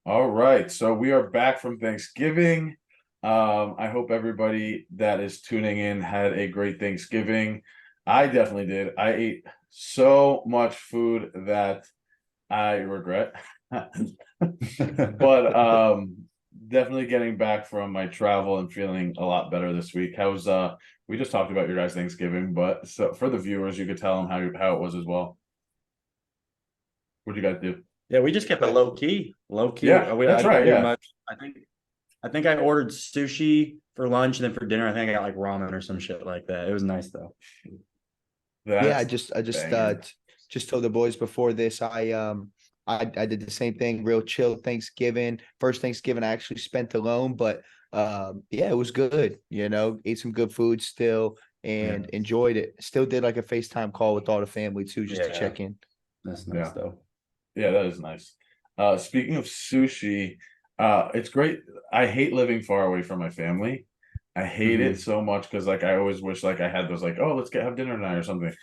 All right, so we are back from Thanksgiving. I hope everybody that is tuning in had a great Thanksgiving. I definitely did. I ate so much food that I regret. But definitely getting back from my travel and feeling a lot better this week. How's we just talked about your guys' Thanksgiving, but so for the viewers, you could tell them how it was as well. What do you guys do? Yeah, we just kept it low key. Low key. Yeah, I that's didn't right. do Yeah. much. I think I ordered sushi for lunch, and then for dinner, I think I got like ramen or some shit like that. It was nice though. Yeah, I That's just I just uh banging. just told the boys before this I did the same thing, real chill Thanksgiving. First Thanksgiving I actually spent alone, but yeah, it was good, ate some good food still Yeah, and enjoyed it. Still did like a FaceTime call with all the family too, just to yeah, check in. that's nice Yeah. though. Yeah, that is nice. Speaking of sushi, it's great. I hate living far away from my family. I hate it Hmm. so much because like I always wish like I had those like, oh, let's get have dinner tonight or something.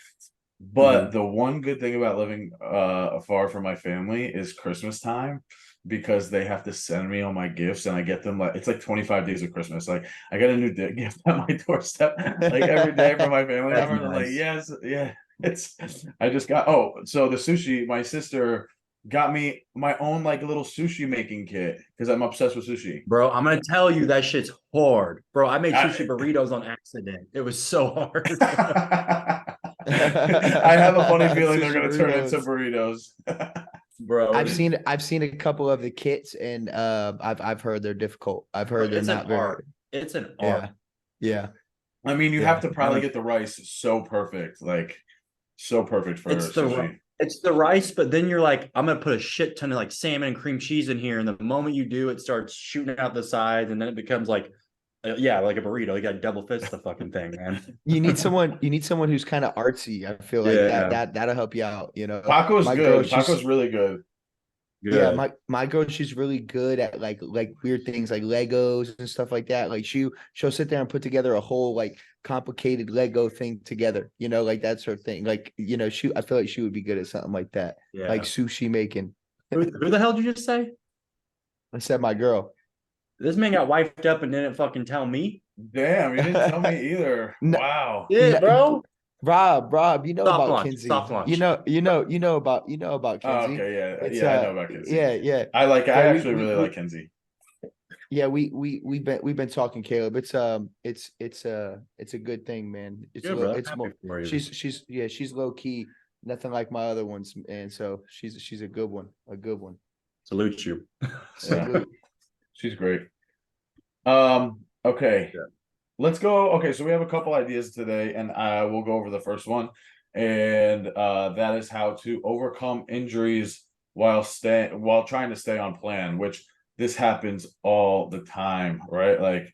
But Hmm. the one good thing about living far from my family is Christmas time because they have to send me all my gifts and I get them like it's like 25 days of Christmas. Like I get a new gift at my doorstep like every day from my family That's members. I'm like, nice, yes, yeah. It's I just got so the sushi, my sister got me my own like little sushi making kit because I'm obsessed with sushi. bro. I'm gonna tell you that shit's hard, bro. I made sushi I burritos on accident. It was so hard, I have a funny feeling they're Sushi gonna turn into burritos. burritos. bro. I've seen a couple of the kits and I've heard they're difficult. I've heard they're It's an not very. art. It's an art. Yeah. Yeah. I mean, you have Yeah. to probably get the rice so perfect, like so perfect for sushi. It's the rice, but then you're like, I'm gonna put a shit ton of like salmon and cream cheese in here, and the moment you do, it starts shooting out the sides, and then it becomes like, yeah, like a burrito. You got to double fist the fucking thing, man. You need someone who's kind of artsy. I feel like that Yeah, that that'll help you out. Taco's My girl, good. she's Taco's really good. yeah, good. my girl, she's really good at like weird things like Legos and stuff like that. Like she'll sit there and put together a whole like complicated Lego thing together, like that's her thing. Like, I feel like she would be good at something like that, like Yeah. sushi making. Who the hell did you just say? I said my girl. This man got wifed up and didn't fucking tell me. Damn, you didn't tell me either. No, Wow. Yeah, no, bro. Rob, you know Soft about launch. Kinsey. Soft launch. You know about Oh, Kinsey. okay, yeah, It's yeah, I know about Kinsey. yeah. I Yeah, we actually we really like we Kinsey. yeah, we've been talking, Caleb. It's a good thing, man. Good, bro. I'm happy for you. She's low key, nothing like my other ones, and so she's a good one, a good one. Salute you. Yeah, Salute. she's great. Okay. Yeah. Let's go. Okay, so we have a couple ideas today, and we'll go over the first one, and that is how to overcome injuries while trying to stay on plan. Which this happens all the time, right? Like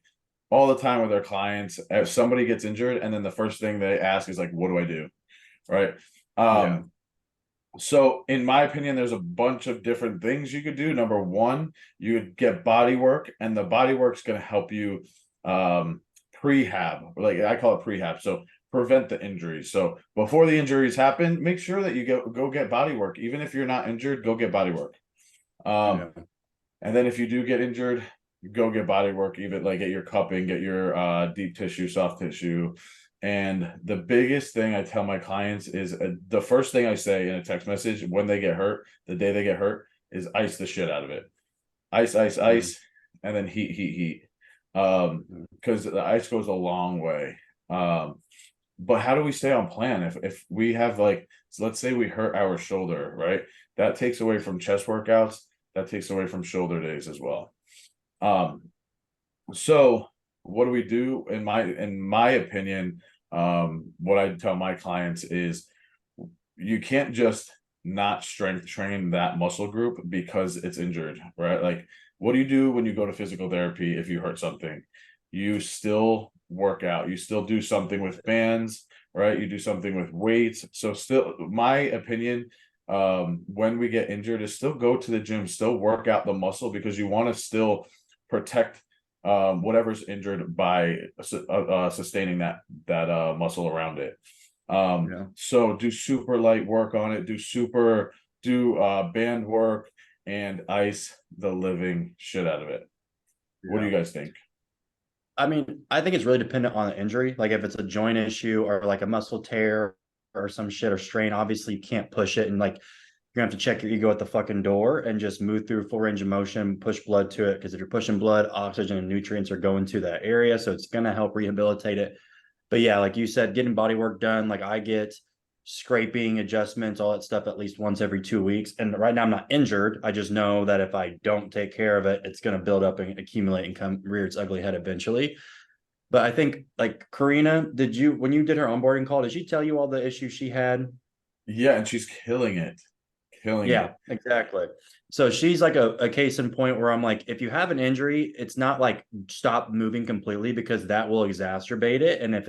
all the time with our clients. If somebody gets injured, and then the first thing they ask is like, "What do I do?" Right? Yeah. So in my opinion, there's a bunch of different things you could do. Number one, you would get body work, and the body work's going to help you prehab, like I call it prehab. So prevent the injuries. So before the injuries happen, make sure that you go get body work. Even if you're not injured, go get body work. Um, Yeah. and then if you do get injured, go get body work, even like get your cupping, get your deep tissue, soft tissue. And the biggest thing I tell my clients is the first thing I say in a text message when they get hurt, the day they get hurt, is ice the shit out of it. Ice, ice, Mhm. ice, and then heat, heat, heat. Because the ice goes a long way. But how do we stay on plan if we have like, so let's say we hurt our shoulder, right? That takes away from chest workouts, that takes away from shoulder days as well. Um, so what do we do? In my opinion, what I tell my clients is you can't just not strength train that muscle group because it's injured, right? Like, what do you do when you go to physical therapy if you hurt something? You still work out, you still do something with bands, right? You do something with weights. So, still, my opinion, when we get injured, is still go to the gym, still work out the muscle because you want to still protect whatever's injured by sustaining that muscle around it. Yeah. So do super light work on it, do band work, and ice the living shit out of it. What do you guys think? I mean, I think it's really dependent on the injury. Like if it's a joint issue or like a muscle tear or some shit or strain, obviously you can't push it, and like you're gonna have to check your ego at the fucking door and just move through full range of motion, push blood to it. Because if you're pushing blood, oxygen and nutrients are going to that area. So it's gonna help rehabilitate it. But yeah, like you said, getting body work done, like I get scraping, adjustments, all that stuff at least once every 2 weeks. And right now I'm not injured. I just know that if I don't take care of it, it's going to build up and accumulate and come rear its ugly head eventually. But I think like Karina, when you did her onboarding call, did she tell you all the issues she had? Yeah, and she's killing it. Killing Yeah, it. exactly. So she's like a case in point where I'm like, if you have an injury, it's not like stop moving completely, because that will exacerbate it. And if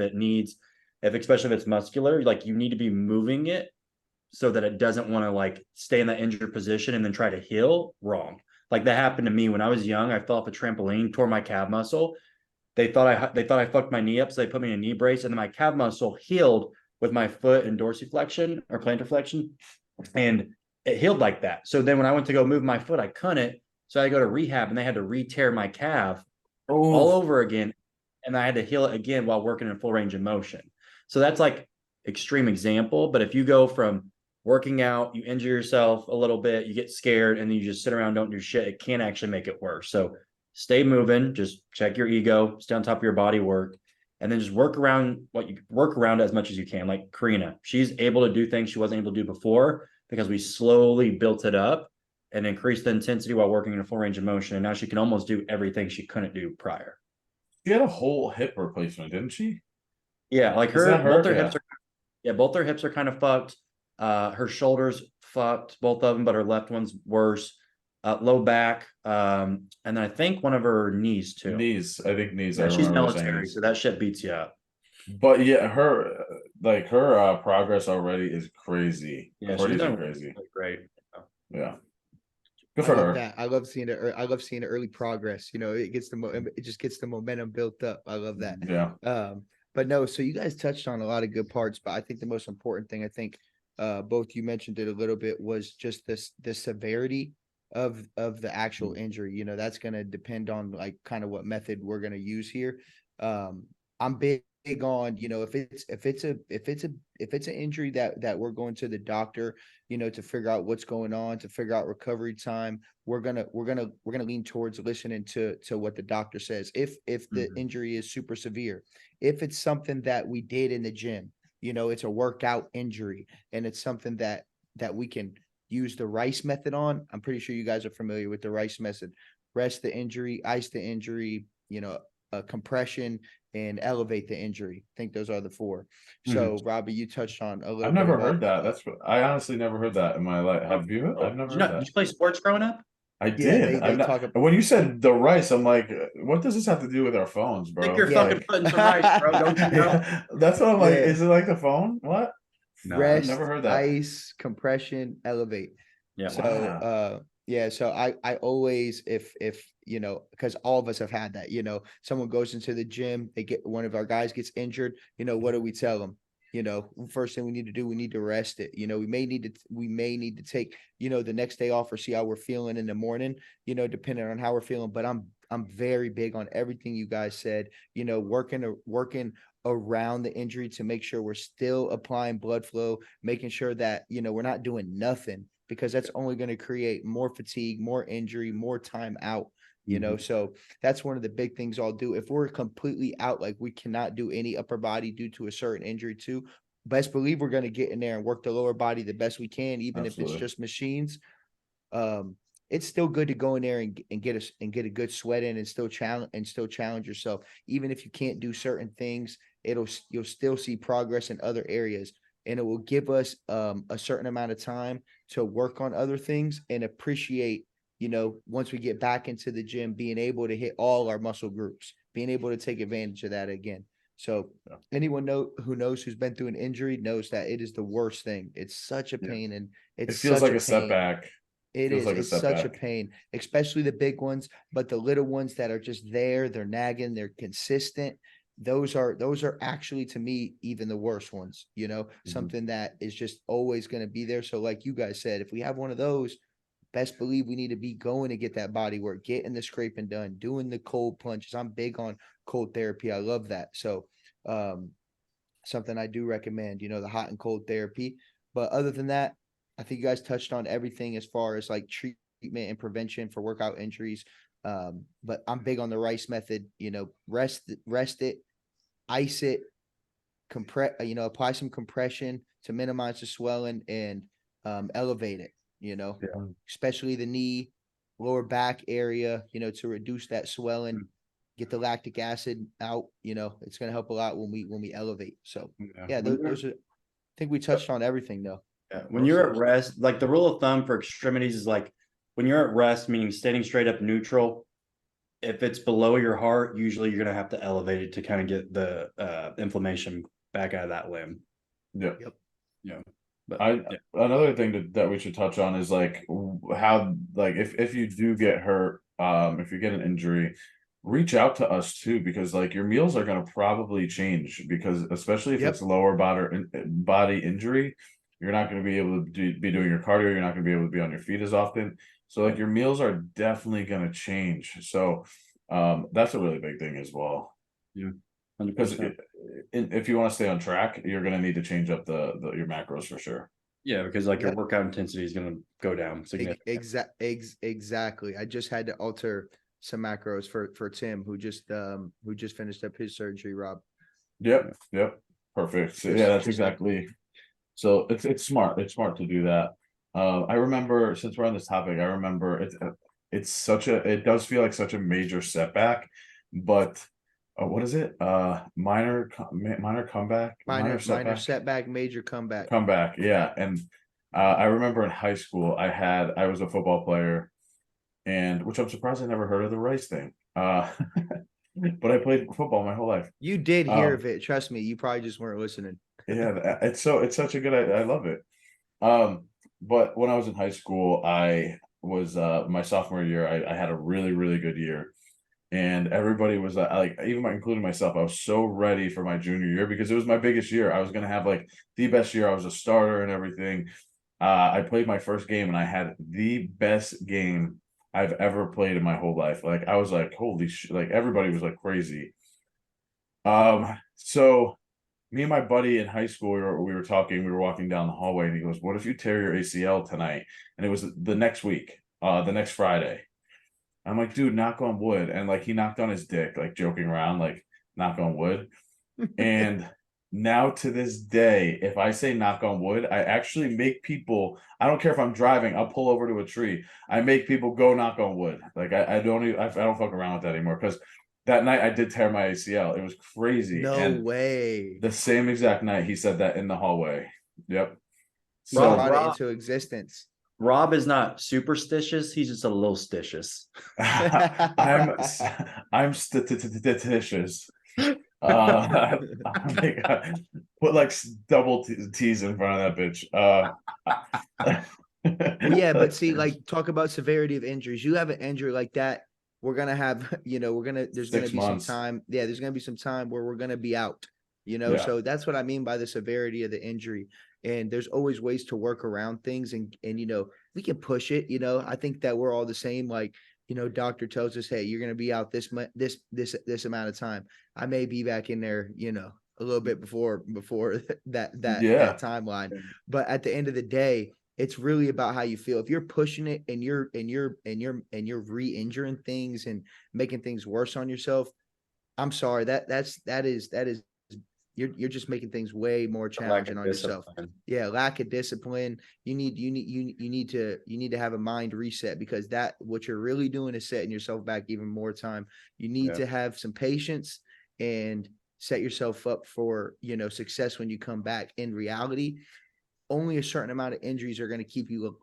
especially if it's muscular, like you need to be moving it so that it doesn't want to like stay in that injured position and then try to heal wrong. Like that happened to me when I was young. I fell off a trampoline, tore my calf muscle. They thought I fucked my knee up, so they put me in a knee brace, and then my calf muscle healed with my foot and dorsiflexion or plantar flexion, and it healed like that. So then when I went to go move my foot, I couldn't. So I go to rehab, and they had to re-tear my calf all Oh, over again, and I had to heal it again while working in full range of motion. So that's like extreme example. But if you go from working out, you injure yourself a little bit, you get scared, and then you just sit around, don't do shit, it can actually make it worse. So stay moving, just check your ego, stay on top of your body work, and then just work around as much as you can. Like Karina, she's able to do things she wasn't able to do before because we slowly built it up and increased the intensity while working in a full range of motion. And now she can almost do everything she couldn't do prior. she had a whole hip replacement, didn't she? Yeah, like Is that her? both their hips are kind of fucked. Her shoulders fucked, both of them, but her left one's worse. Low back, and then I think one of her knees too. Knees. I think knees. I Yeah, she's remember saying military, knees. so that shit beats you up. But yeah, her progress already is crazy. Yeah, she's Crazy, done crazy. really great. Yeah. Good I for love her. that. I love seeing it. I love seeing the early progress. You know, it just gets the momentum built up. I love that. Yeah. But no, so you guys touched on a lot of good parts, but I think the most important thing, I think, both you mentioned it a little bit, was just the severity of the actual injury. You know, that's going to depend on like kind of what method we're going to use here. I'm big on, you know, if it's an injury that we're going to the doctor, you know, to figure out what's going on, to figure out recovery time, we're gonna lean towards listening to what the doctor says. If the injury is super severe, if it's something that we did in the gym, you know, it's a workout injury, and it's something that we can use the Rice method on. I'm pretty sure you guys are familiar with the Rice method. Rest the injury, ice the injury, you know, compression, and elevate the injury. I think those are the four. So, Robbie, you touched on a little I've bit never about heard that. I honestly never heard that in my life. Oh, Have you? oh, I've never heard did that. you play sports growing up? I yeah, did. they I'm not. talk When you said the rice, I'm like, what does this have to do with our phones, Stick bro? your yeah. fucking foot in some rice, bro. Don't you know? Yeah, that's what I'm like. Yeah. Is it like the phone? What? I've No. never Rest, heard that. ice, compression, elevate. Yeah. So Wow. yeah, so I always, if you know, because all of us have had that, you know, someone goes into the gym, they get one of our guys gets injured, you know, what do we tell them? You know, first thing we need to do, we need to rest it. You know, we may need to take, you know, the next day off or see how we're feeling in the morning, you know, depending on how we're feeling. But I'm very big on everything you guys said, you know, working around the injury to make sure we're still applying blood flow, making sure that, you know, we're not doing nothing, because that's only going to create more fatigue, more injury, more time out, you know. So that's one of the big things I'll do. If we're completely out, like we cannot do any upper body due to a certain injury too, best believe we're going to get in there and work the lower body the best we can, even if it's Absolutely. just machines. It's still good to go in there and get a good sweat in, and still challenge yourself. Even if you can't do certain things, you'll still see progress in other areas, and it will give us a certain amount of time to work on other things and appreciate, you know, once we get back into the gym, being able to hit all our muscle groups, being able to take advantage of that again. So anyone who knows, who's been through an injury, knows that it is the worst thing. It's such a Yeah. pain, and It it's feels such like a a pain. setback. It Feels is. like a It's such a setback. pain, especially the big ones, but the little ones that are just there, they're nagging, they're consistent. Those are actually, to me, even the worst ones, you know, something that is just always going to be there. So like you guys said, if we have one of those, best believe we need to be going to get that body work, getting the scraping done, doing the cold plunges. I'm big on cold therapy. I love that. So something I do recommend, the hot and cold therapy. But other than that, I think you guys touched on everything as far as like treatment and prevention for workout injuries. But I'm big on the Rice method, rest it, ice it, apply some compression to minimize the swelling and elevate it, especially the knee, lower back area, to reduce that swelling, get the lactic acid out, it's going to help a lot when we elevate. So those are, I think we touched on everything though. Yeah. When you're at rest, like the rule of thumb for extremities is like when you're at rest, meaning standing straight up neutral, if it's below your heart, usually you're going to have to elevate it to kind of get the inflammation back out of that limb. Yep. Yeah. But another thing that we should touch on is like how, like, if you do get hurt, if you get an injury, reach out to us too, because like your meals are going to probably change, because especially if it's lower body injury, you're not going to be able to be doing your cardio. You're not going to be able to be on your feet as often. So like your meals are definitely going to change. So that's a really big thing as well. Yeah. Because if you want to stay on track, you're going to need to change up your macros for sure. Yeah, because like your workout intensity is going to go down significantly. Exactly. I just had to alter some macros for Tim, who just finished up his surgery, Rob. Yep. Perfect. So, yeah, that's exactly. So it's smart. It's smart to do that. I remember, since we're on this topic, I remember it does feel like such a major setback, but what is it? Minor comeback, minor setback, major comeback. Yeah. And I remember in high school, I was a football player, and which I'm surprised I never heard of the Rice thing. But I played football my whole life. You did hear of it. Trust me. You probably just weren't listening. Yeah. It's such a good, I love it. But when I was in high school, I was my sophomore year, I had a really, really good year. And everybody was like, including myself, I was so ready for my junior year because it was my biggest year. I was going to have like the best year. I was a starter and everything. I played my first game and I had the best game I've ever played in my whole life. Like I was like, holy shit, like everybody was like crazy. So me and my buddy in high school, we were talking, we were walking down the hallway, and he goes, what if you tear your ACL tonight? And it was the next week, the next Friday. I'm like, dude, knock on wood. And like he knocked on his dick, like joking around, like knock on wood. And now to this day, if I say knock on wood, I actually make people, I don't care if I'm driving, I'll pull over to a tree. I make people go knock on wood. Like I don't fuck around with that anymore, because that night I did tear my ACL. It was crazy. No way. The same exact night he said that in the hallway. Yep. So brought it into existence. Rob is not superstitious. He's just a little stitious. I'm statisticious. Put like double T's in front of that bitch. Yeah, but see, like talk about severity of injuries. You have an injury like that, we're gonna have, there's gonna be some time. Yeah, there's gonna be some time where we're gonna be out. So that's what I mean by the severity of the injury. And there's always ways to work around things, and we can push it. I think that we're all the same. Like, doctor tells us, hey, you're going to be out this amount of time. I may be back in there, a little bit before that timeline. But at the end of the day, it's really about how you feel. If you're pushing it and you're re-injuring things and making things worse on yourself, I'm sorry, that is you're just making things way more challenging on yourself. Yeah, lack of discipline. You need to have a mind reset, because what you're really doing is setting yourself back even more time. You need to have some patience and set yourself up for success when you come back. In reality, only a certain amount of injuries are going to keep you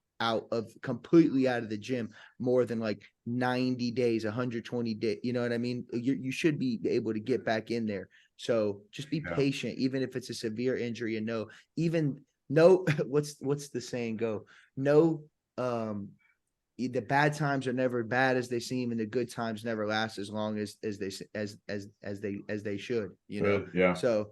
completely out of the gym more than like 90 days, 120 days. You know what I mean? You should be able to get back in there. So just be patient, even if it's a severe injury, and what's the saying go? No, the bad times are never bad as they seem, and the good times never last as long as they should, Yeah. So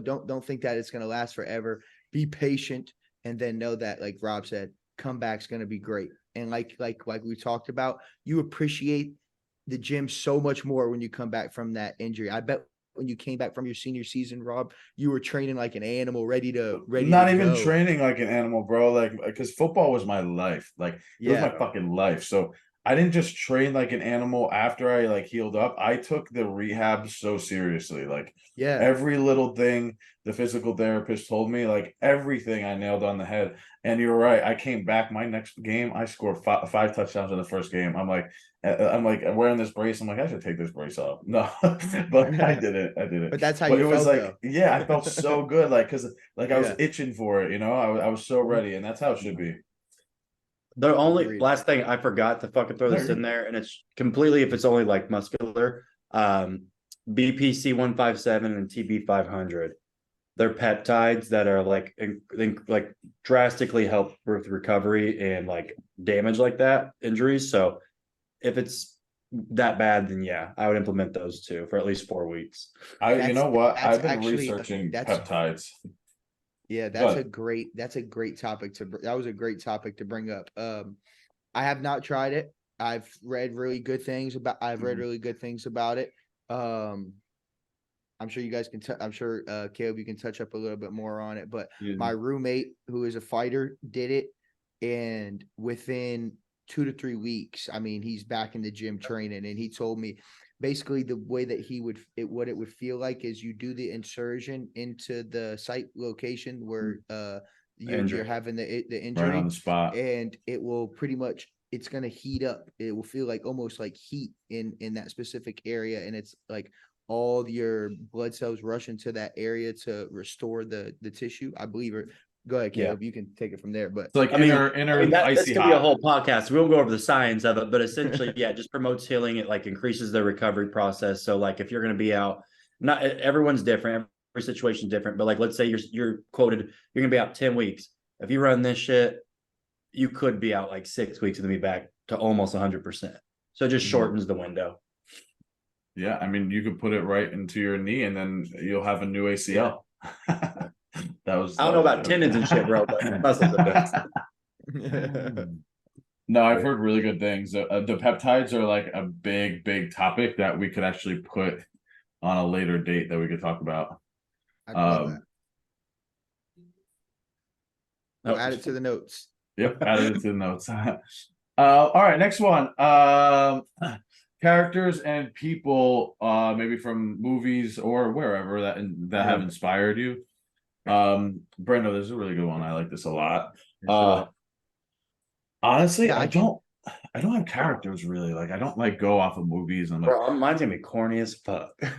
don't think that it's going to last forever. Be patient, and then know that, like Rob said, comeback's going to be great. And like we talked about, you appreciate the gym so much more when you come back from that injury. I bet when you came back from your senior season, Rob, you were training like an animal, ready Not to even go. training like an animal, bro. Like, because football was my life. Like, it was my Yeah. fucking life. So I didn't just train like an animal after I like healed up. I took the rehab so seriously. Like Yeah. every little thing the physical therapist told me, like everything I nailed on the head. And you're right. I came back my next game. I scored five touchdowns in the first game. I'm like wearing this brace. I'm like, I should take this brace off. No, but I didn't. I didn't. But that's how But you it was felt like, though. yeah, I felt so good. Like, cause like I was Yeah. itching for it, you know. I was so Mhm. ready, and that's how it should be. The only Agreed. last thing I forgot to fucking throw No, this you're in there, and it's completely if it's only like muscular, BPC 157 and TB 500. They're peptides that are like drastically help with recovery and like damage like that, injuries. So if it's that bad, then yeah, I would implement those two for at least 4 weeks. you know what? That's I've been actually researching that's peptides. yeah, But that's a great topic that was a great topic to bring up. I have not tried it. I've read really good things about it. Um I'm sure you guys can I'm sure Caleb, you can touch up a little bit more on it, but my roommate who is a fighter did it, and within 2 to 3 weeks, I mean, he's back in the gym training, and he told me basically the way that what it would feel like is you do the insertion into the site location where you're Injury. having the right injury, on the spot. and it will pretty much it's going to heat up. It will feel like almost like heat in that specific area, and it's like all your blood cells rush into that area to restore the tissue. I believe it. Go ahead, Yeah. Caleb. You can take it from there. But It's like I mean, inner that this icy could be a hot. whole podcast. We won't go over the science of it, but essentially, yeah, it just promotes healing. It like increases the recovery process. So, like, if you're going to be out, not everyone's different. Every situation's different. But like, let's say you're quoted, you're going to be out 10 weeks. If you run this shit, you could be out like 6 weeks and then be back to almost 100%. So it just shortens the window. Yeah, I mean, you could put it right into your knee, and then you'll have a new ACL. That was. I don't know about tendons and shit, bro, but muscles are best. No, I've heard really good things. The peptides are like a big, big topic that we could actually put on a later date that we could talk about. I'd love that. We'll Oh, add it to the notes. Yep, added it to the notes. All right, next one. Characters and people, maybe from movies or wherever that have inspired you. Brendo, this is a really good one. I like this a lot. Honestly, Yeah, I don't have characters really. Like, I don't like go off of movies and like. Bro, mine's gonna be corny as fuck. but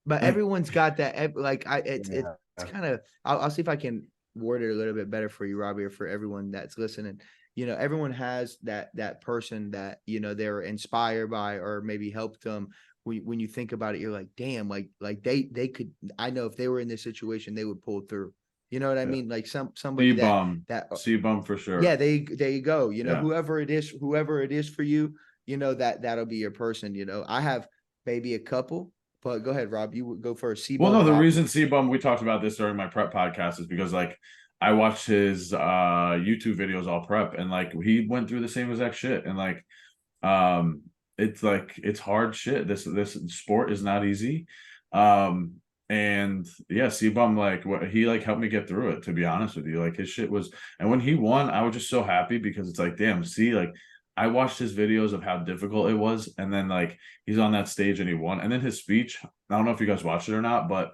Like- everyone's got that. Like it's Yeah. kind of. I'll see if I can word it a little bit better for you, Robbie, or for everyone that's listening. You know, everyone has that person that they're inspired by or maybe helped them. When you think about it, you're like, damn, like they could. I know if they were in this situation, they would pull through. You know what I mean? Like somebody C-bum. that C-bum for sure. yeah, there you go. Yeah. Whoever it is for you, that'll be your person. I have maybe a couple, but go ahead, Rob. You would go first. Well, no, the Rob. reason C-bum, we talked about this during my prep podcast, is because like I watched his YouTube videos all prep, and like he went through the same exact shit, and like it's hard shit. This sport is not easy. And yeah, C-bum, like what he like helped me get through it, to be honest with you. Like his shit was, and when he won, I was just so happy because it's like, damn, see, like I watched his videos of how difficult it was, and then like he's on that stage and he won. And then his speech, I don't know if you guys watched it or not, but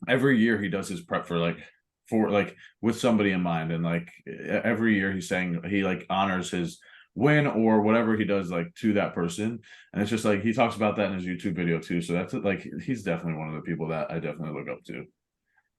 every year he does his prep for like with somebody in mind, and like every year he's saying he like honors his win or whatever he does like to that person, and it's just like he talks about that in his YouTube video too. So that's like he's definitely one of the people that I definitely look up to.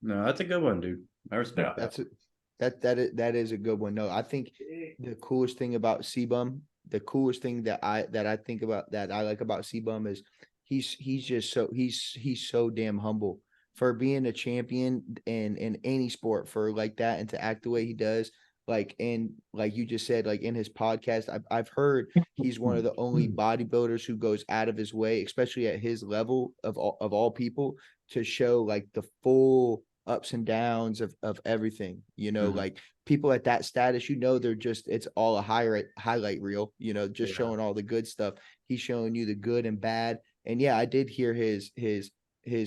No, that's a good one, dude. I respect that. That is a good one. No, I think the coolest thing about C-bum, the coolest thing that I think about that I like about C-bum is he's just he's so damn humble for being a champion in any sport for like that, and to act the way he does. Like, and like you just said, like in his podcast, I've heard he's one of the only bodybuilders who goes out of his way, especially at his level of all people, to show like the full ups and downs of everything, you know, Mhm. like people at that status, you know, they're just, it's all a highlight reel, you know, just Yeah. showing all the good stuff. He's showing you the good and bad. And yeah, I did hear his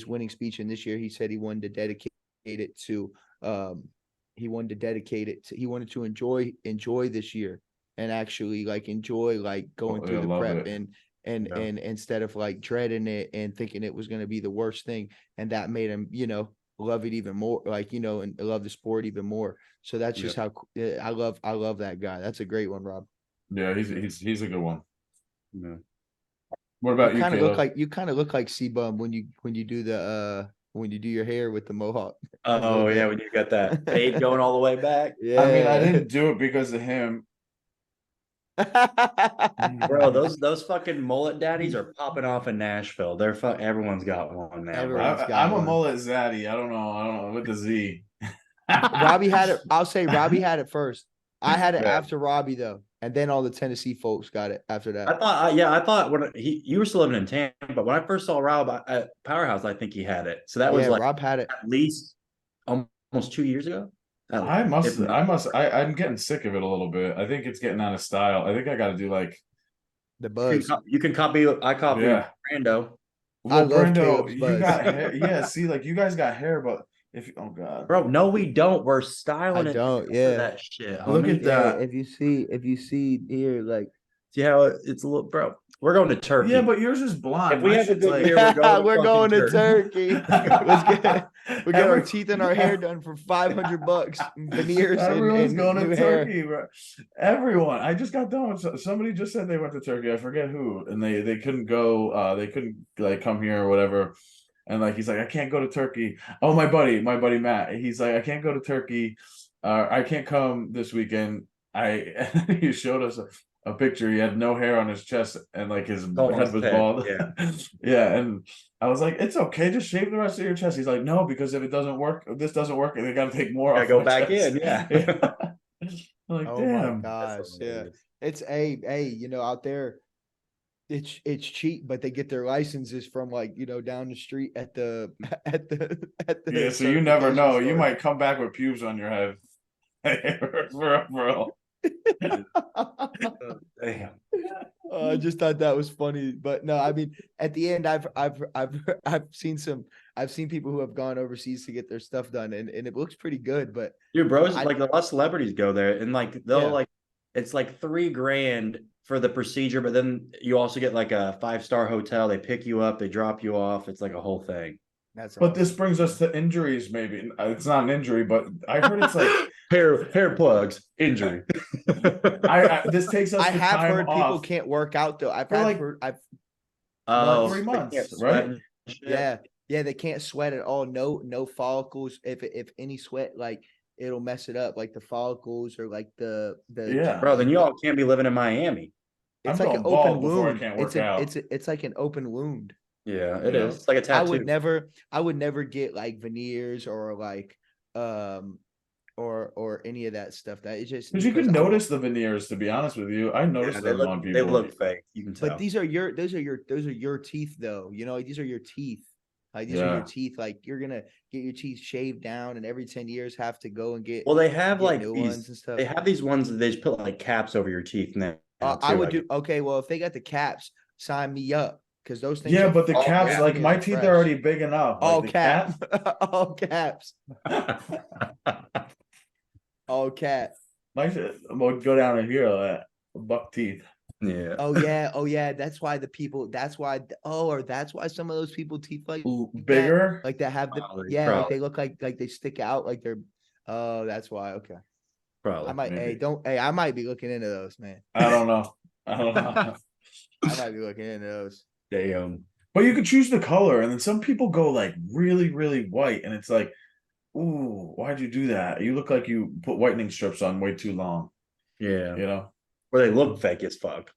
winning speech. And this year he said he wanted to dedicate it to, he wanted to dedicate it to, he wanted to enjoy this year and actually like enjoy like going Oh, through yeah, the love prep it. Yeah. and instead of like dreading it and thinking it was going to be the worst thing. And that made him, you know, love it even more, like, you know, and love the sport even more. So that's just how I love that guy. That's a great one, Rob. Yeah, he's a good one. Yeah. What You about you, kind of look Caleb? like C-Bum when you do the when you do your hair with the mohawk. A little Oh yeah, bit. when you got that fade going all the way back. I mean, I Yeah. didn't do it because of him. Bro, those fucking mullet daddies are popping off in Nashville. Everyone's got one now, bro. Everyone's got I'm a one. mullet zaddy. I don't know with the Z. Robbie had it. I'll say Robbie had it first. I had it Yeah. after Robbie though, and then all the Tennessee folks got it after that. I thought when you were still living in Tampa, but when I first saw Rob at Powerhouse, I think he had it. So that was Yeah, like Rob had it. at least almost 2 years ago. I'm getting sick of it a little bit. I think it's getting out of style. I think I got to do like, The buzz. You can copy. I copy yeah. Brando. I Well, love Brando, Caleb's you buzz. got hair. Yeah, see, like you guys got hair, but oh God, Bro, no, we don't. We're I styling it don't. for Yeah. that shit, look homie. at that. If you see here, like See how it's a little, bro. We're going to Turkey. Yeah, but yours is blonde. If we My have a shit's good like year, we're going to we're fucking going to Turkey. Turkey. Let's get we get our Every- teeth and our hair done for $500, veneers Everyone's and going new to hair. Turkey, bro. Everyone. I just got done with somebody just said they went to Turkey. I forget who, and they couldn't go. They couldn't like come here or whatever. And like he's like, I can't go to Turkey. Oh, my buddy Matt. He's like, I can't go to Turkey. I can't come this weekend. He showed us a picture. He had no hair on his chest and like his Oh, head was head, bald. yeah. Yeah, and I was like, it's okay, just shave the rest of your chest. He's like, no, because if it doesn't work, if this doesn't work, they got to take more Gotta off go my back chest. in, yeah. I'm like, Oh my damn. gosh. Yeah. hilarious. It's you know, out there it's cheap, but they get their licenses from like, you know, down the street at the at the Yeah, so you never certification know. You store. might come back with pubes on your head. For real. Damn. I just thought that was funny, but no, I mean, at the end, I've seen people who have gone overseas to get their stuff done, and it looks pretty good. But Dude, bros, I- like a lot of celebrities go there and like they'll Yeah. like it's like $3,000 for the procedure, but then you also get like a 5-star hotel. They pick you up, they drop you off. It's like a whole thing. that's But this awesome. brings us to injuries, maybe. It's not an injury, but I heard it's like hair plugs, injury. this takes us I to have time heard people off can't work out though. for like I've Oh, 3 they months, can't sweat right? and shit. yeah, they can't sweat at all. No follicles. If any sweat, like it'll mess it up, like the follicles or like the Yeah. Bro, then you all can't be living in Miami. It's I'm like an going open bald before I wound. can't work out. It's like an open wound. Yeah, You it know? is. It's like a tattoo. I would never get like veneers or like or any of that stuff. That is just Because you because can I want, notice the veneers, to be honest with you. I noticed Yeah, them on they people. look fake. You can tell. but those are your teeth though. You know, these are your teeth. Like these are your Yeah. teeth. Like you're gonna get your teeth shaved down, and every 10 years have to go and get Well, they have get like new these. ones and stuff. They have these ones that they just put like caps over your teeth now. I too, would guess. do okay. Well, if they got the caps, sign me up because those things. Yeah, are but the all caps, caps. like my Those teeth fresh. are already big enough. all Like the cap, all caps, all cap. my shit would go down to here, buck teeth. Yeah. Oh yeah. That's why the people. That's why. Or that's why some of those people teeth like that, Bigger. like that have the Probably, like probably. they look like they stick out like they're. Oh, that's why. Okay, Probably. I might. maybe. I might be looking into those, man. I don't know. I don't know. I might be looking into those. Damn. But you could choose the color, and then some people go like really, really white, and it's like, ooh, why'd you do that? You look like you put whitening strips on way too long. Yeah. You know? Where they look fake as fuck.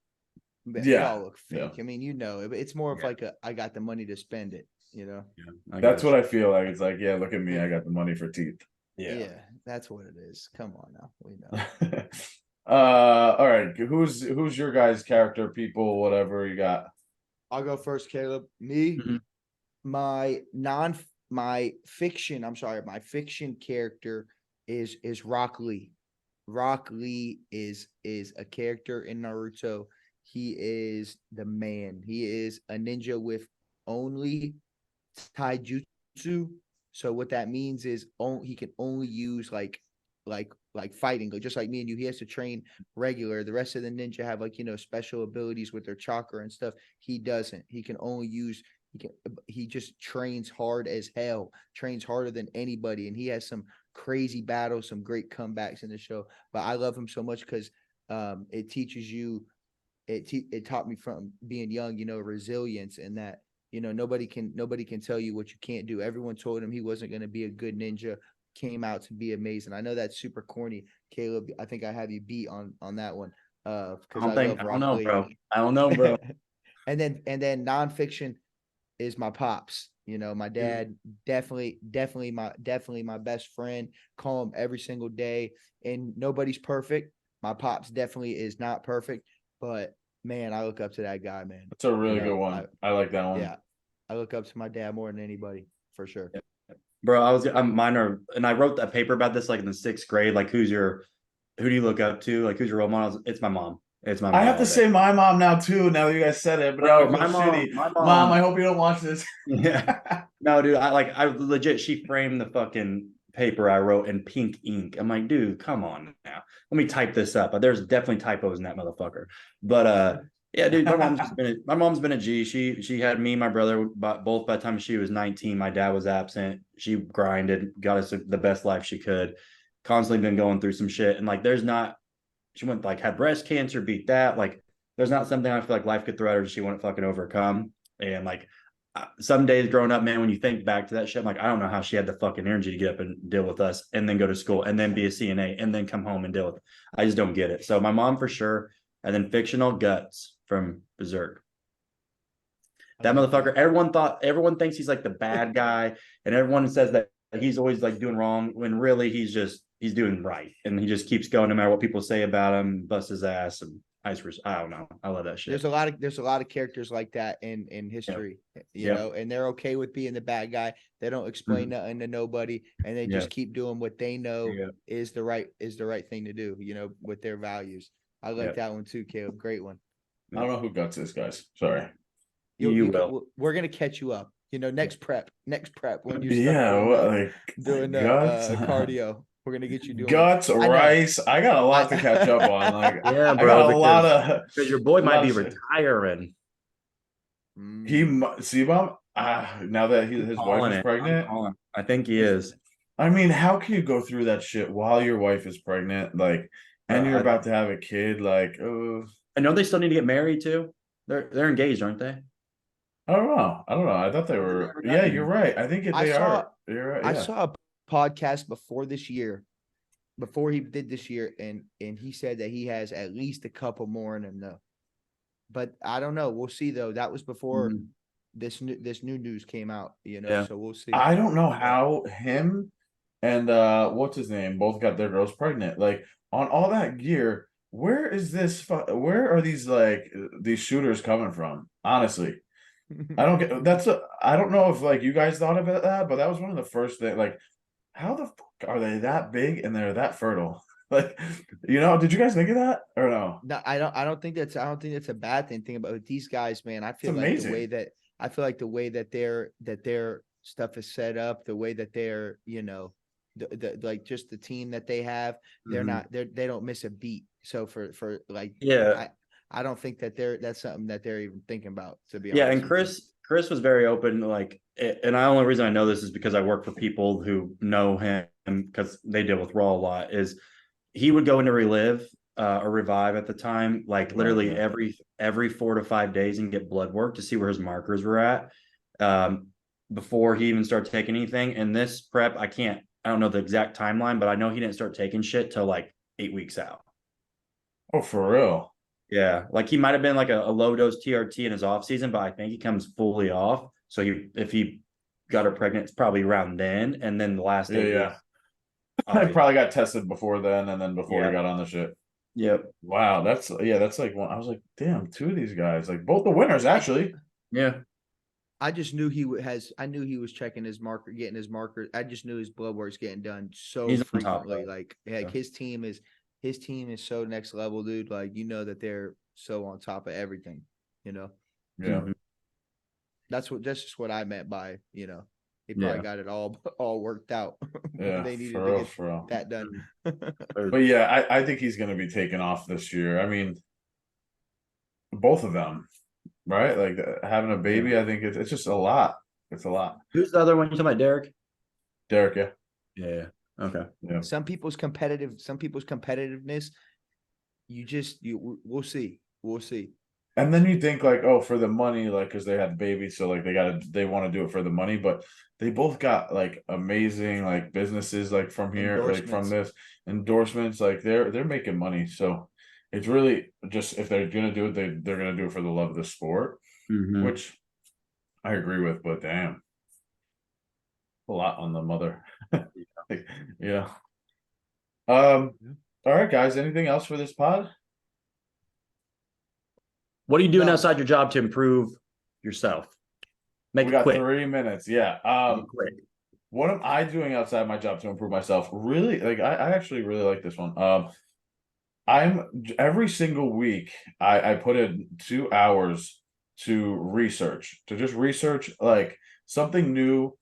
They Yeah, all look fake. yeah. I mean, you know, it's more of Yeah. like I got the money to spend it. You know. Yeah. That's what I feel like. It's like, yeah, look at me, I got the money for teeth. Yeah. That's what it is. Come on now, we know. All right. Who's your guys' character, people, whatever you got? I'll go first, Caleb. Me, Mhm. my my fiction, I'm sorry, my fiction character is Rock Lee. Rock Lee is a character in Naruto. He is the man. He is a ninja with only taijutsu. So what that means is he can only use like fighting, just like me and you. He has to train regular. The rest of the ninja have like, special abilities with their chakra and stuff. He doesn't. He can only use he just trains hard as hell, trains harder than anybody, and he has some crazy battles, some great comebacks in the show. But I love him so much because it teaches you, it taught me from being young, resilience, and that nobody can tell you what you can't do. Everyone told him he wasn't going to be a good ninja, came out to be amazing. I know that's super corny, Caleb. I think I have you beat on that one. Because I don't know, bro. I don't know, bro. and then nonfiction is my pops. My dad, definitely my best friend. Call him every single day, and nobody's perfect. My pops definitely is not perfect, but man, I look up to that guy, man. That's a really good one. I like that one. Yeah, I look up to my dad more than anybody, for sure. Yeah. Bro, I'm minor, and I wrote that paper about this like in the 6th grade. Like, who do you look up to? Like, who's your role model? It's my mom. It's my mom. I have to say my mom now too. Now that you guys said it, but bro, my mom, I hope you don't watch this. Yeah. No, dude, I legit. She framed the fucking paper I wrote in pink ink. I'm like, dude, come on now. Let me type this up. There's definitely typos in that motherfucker. But yeah, dude, my mom's been a G. She had me, my brother, both by the time she was 19. My dad was absent. She grinded, got us the best life she could. Constantly been going through some shit, and like, she went like had breast cancer, beat that. Like, there's not something I feel like life could throw at her she wouldn't fucking overcome. And like, some days growing up, man, when you think back to that shit, I'm like, I don't know how she had the fucking energy to get up and deal with us, and then go to school, and then be a CNA, and then come home and deal with it. I just don't get it. So my mom for sure, and then fictional Guts from Berserk. That motherfucker. Everyone thinks he's like the bad guy, and everyone says that he's always like doing wrong, when really he's doing right, and he just keeps going no matter what people say about him, bust his ass, and I don't know. I love that shit. There's a lot of characters like that in history, you know, and they're okay with being the bad guy. They don't explain nothing to nobody, and they just keep doing what they know is the right thing to do, with their values. I like that one too, Caleb. Great one. I don't know who Guts is, guys. Sorry. You will. We're gonna catch you up. Next prep when you start doing cardio. We're gonna get you doing Guts, Rice. I got a lot to catch up on. Like, yeah, bro. I got a lot of, because your boy might be retiring. See, Mom. Now that his wife is pregnant, I think he is. I mean, how can you go through that shit while your wife is pregnant? Like, and you're about to have a kid. Like, I know they still need to get married too. They're engaged, aren't they? I don't know. I thought they were. Yeah, you're right. I think they are. You're right. Yeah. I saw a podcast before he did this year, and he said that he has at least a couple more in him though. But I don't know. We'll see though. That was before this new news came out. So we'll see. I don't know how him and what's his name both got their girls pregnant. Like, on all that gear, where are these shooters coming from? Honestly. I don't get I don't know if like you guys thought about that, but that was one of the first things. Like, how the fuck are they that big and they're that fertile? Like, did you guys think of that or no? No, I don't think that's a bad thing. Think about these guys, man. I feel like the way that their stuff is set up, the way that they're, like just the team that they have, they don't miss a beat. So for like, I don't think that that's something that they're even thinking about, to be honest. Yeah, and Chris was very open, like, and the only reason I know this is because I work for people who know him, because they deal with Raw a lot, is he would go into Relive or Revive at the time, like literally every 4 to 5 days, and get blood work to see where his markers were at before he even started taking anything. And this prep, I don't know the exact timeline, but I know he didn't start taking shit till like 8 weeks out. Oh, for real? Yeah, like he might have been like a low dose TRT in his off season, but I think he comes fully off. So if he got her pregnant, it's probably around then, and then the last day. I probably got tested before then, and then before he got on the shit. Yep. Wow, that's like one. I was like, damn, 2 of these guys, like both the winners actually. Yeah. I just knew I knew he was checking his marker, getting his marker. I just knew his blood work's getting done so He's on top, frequently. bro. Like Yeah. his team is so next level, dude. Like, you know that they're so on top of everything, you know. Yeah. Mhm. That's just what I meant by, you know, they Yeah. probably got it all worked out. Yeah, They needed for to real, get for real. that done. But yeah, I think he's going to be taken off this year. I mean, both of them, right? Like having a baby, I think it's just a lot. It's a lot. Who's the other one? You talking about Derek? Derek, yeah. Yeah. Okay. Yeah. Some people's competitiveness, we'll see. We'll see. And then you think like, oh, for the money, like, because they had babies, so like they want to do it for the money, but they both got like amazing like businesses like from here, like from Endorsements. this endorsements, like they're making money. So it's really just if they're gonna do it, they're gonna do it for the love of the sport, Mhm. which I agree with, but damn, a lot on the mother. Like, yeah. All right, guys. Anything else for this pod? What are you doing No. outside your job to improve yourself? Make We it got quick. 3 minutes. Yeah. Make it quick. What am I doing outside my job to improve myself? Really, like I actually really like this one. I'm every single week I put in 2 hours to research, to just research like something new,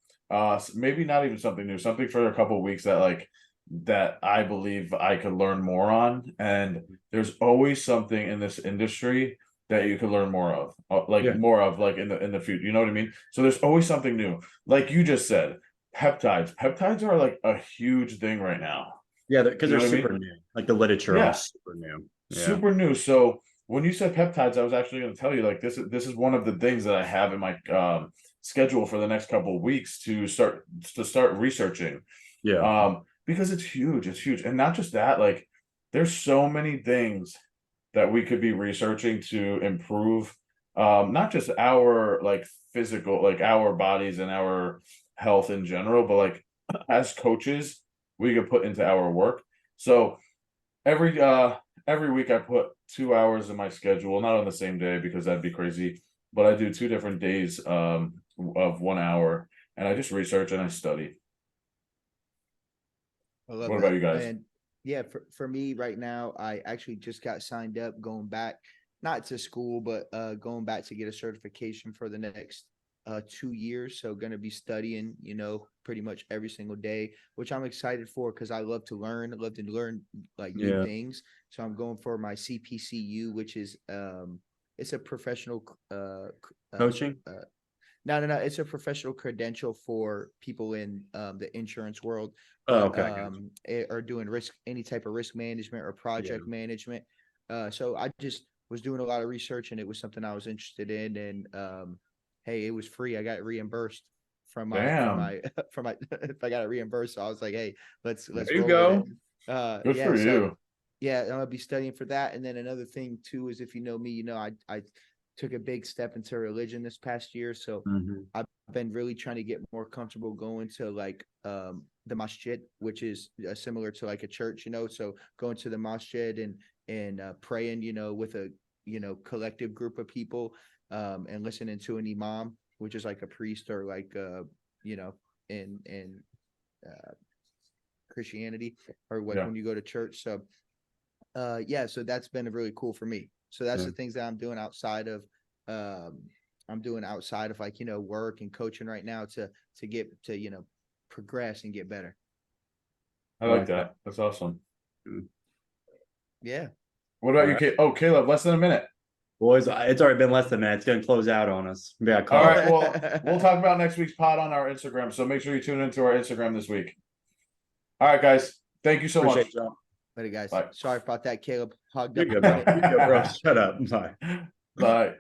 maybe not even something new, something for a couple of weeks that like that I believe I could learn more on. And there's always something in this industry that you could learn more of, Yeah. more of like in the future. You know what I mean? So there's always something new. Like you just said, peptides. Peptides are like a huge thing right now. Yeah, because You they're know what I super mean? new. Like the literature on Yeah, super new. Yeah. super new. So when you said peptides, I was actually going to tell you like this is one of the things that I have in my schedule for the next couple of weeks to start researching. Yeah. Because it's huge. It's huge. And not just that, like there's so many things that we could be researching to improve not just our like physical, like our bodies and our health in general, but like as coaches, we could put into our work. So every week I put 2 hours in my schedule, not on the same day because that'd be crazy, but I do 2 different days of 1 hour and I just research and I study. I love What about that. you guys? And yeah, for me right now, I actually just got signed up going back, not to school, but going back to get a certification for the next 2 years. So gonna be studying, you know, pretty much every single day, which I'm excited for because I love to learn. I love to learn like new Yeah. things. So I'm going for my CPCU, which is it's a professional Coaching. no, it's a professional credential for people in the insurance world Oh, that okay. are doing any type of risk management or project management. So I just was doing a lot of research and it was something I was interested in. And hey, it was free. I got reimbursed from my Damn. from my if I got it reimbursed. So I was like, hey, let's There you roll go. with it. Good Yeah, for so you. yeah, I'm gonna be studying for that. And then another thing too is if you know me, you know I took a big step into religion this past year. So Mhm. I've been really trying to get more comfortable going to like the masjid, which is similar to like a church, you know. So going to the masjid and praying, you know, with a collective group of people, and listening to an imam, which is like a priest or like you know, in uh, Christianity or like Yeah. when you go to church. So yeah, so that's been really cool for me. So that's Yeah. the things that um I'm doing outside of like, you know, work and coaching right now to get to, you know, progress and get better. I like that. That's awesome. Yeah. What about All you, right. Caleb? Oh, Caleb, less than a minute. Boys, it's already been less than a minute. It's gonna close out on us. We got All call. right. Well, we'll talk about next week's pod on our Instagram. So make sure you tune into our Instagram this week. All right, guys. Thank you so Appreciate much. y'all. Later, guys. Bye. Sorry about that, Caleb. Hogged You're up a good, bro. minute. You're good, bro. Shut up. Bye. Bye.